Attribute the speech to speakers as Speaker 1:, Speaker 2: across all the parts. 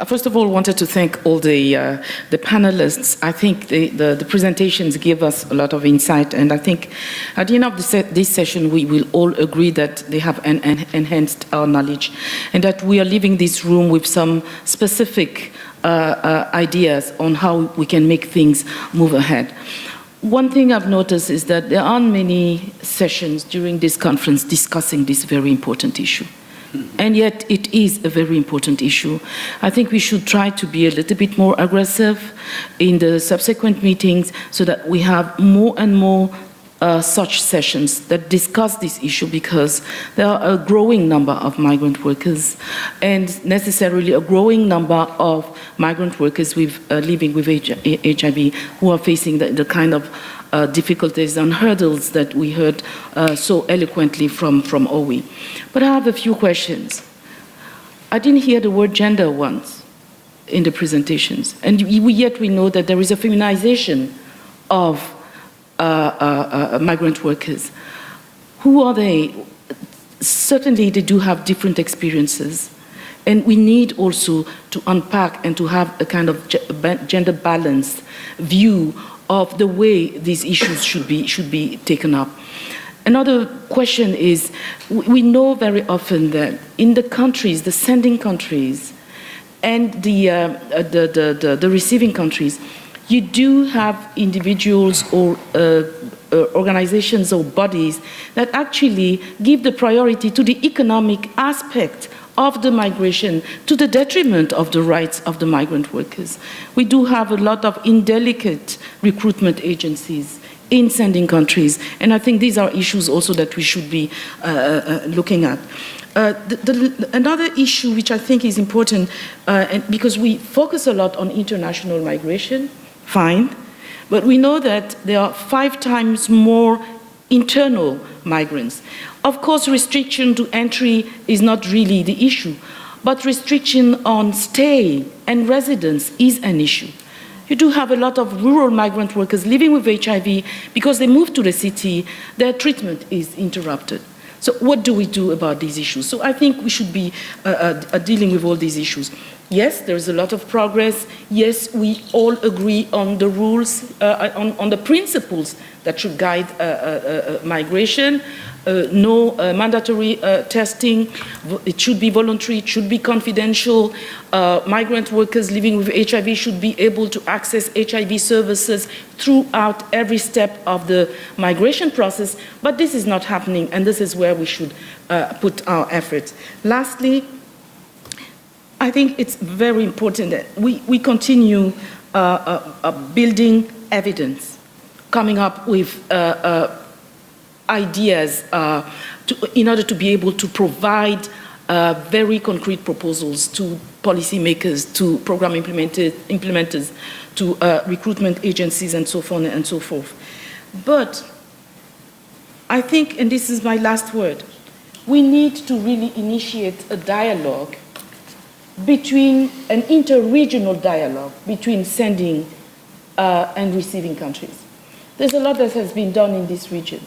Speaker 1: First of all, I wanted to thank all the panelists. I think the presentations give us a lot of insight, and I think at the end of this session, we will all agree that they have enhanced our knowledge, and that we are leaving this room with some specific ideas on how we can make things move ahead. One thing I've noticed is that there aren't many sessions during this conference discussing this very important issue. And yet it is a very important issue. I think we should try to be a little bit more aggressive in the subsequent meetings so that we have more and more such sessions that discuss this issue, because there are a growing number of migrant workers and necessarily a growing number of migrant workers living with HIV who are facing the kind of difficulties and hurdles that we heard so eloquently from Owi. But I have a few questions. I didn't hear the word gender once in the presentations, and yet we know that there is a feminization of migrant workers. Who are they? Certainly they do have different experiences, and we need also to unpack and to have a kind of gender balanced view of the way these issues should be taken up. Another question is, we know very often that in the countries, the sending countries and the receiving countries, you do have individuals or organizations or bodies that actually give the priority to the economic aspect of the migration to the detriment of the rights of the migrant workers. We do have a lot of indelicate recruitment agencies in sending countries, and I think these are issues also that we should be looking at. Another issue which I think is important, and because we focus a lot on international migration, fine, but we know that there are 5 times more internal migrants. Of course, restriction to entry is not really the issue, but restriction on stay and residence is an issue. You do have a lot of rural migrant workers living with HIV because they move to the city, their treatment is interrupted. So what do we do about these issues? So I think we should be dealing with all these issues. Yes, there is a lot of progress. Yes, we all agree on the rules, on the principles that should guide migration. No mandatory testing. It should be voluntary. It should be confidential. Migrant workers living with HIV should be able to access HIV services throughout every step of the migration process. But this is not happening, and this is where we should put our efforts. Lastly, I think it's very important that we continue building evidence, coming up with ideas in order to be able to provide very concrete proposals to policymakers, to program implementers, to recruitment agencies, and so on and so forth. But I think, and this is my last word, we need to really initiate a dialogue between an inter-regional dialogue between sending and receiving countries. There's a lot that has been done in this region.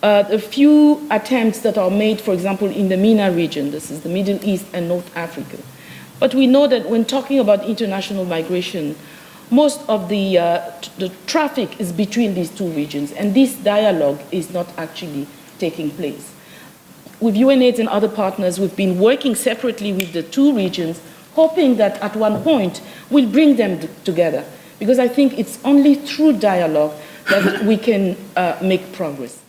Speaker 1: A few attempts that are made, for example, in the MENA region, this is the Middle East and North Africa. But we know that when talking about international migration, most of the traffic is between these two regions, and this dialogue is not actually taking place. With UNAIDS and other partners, we've been working separately with the two regions, hoping that at one point we'll bring them together, because I think it's only through dialogue that we can make progress.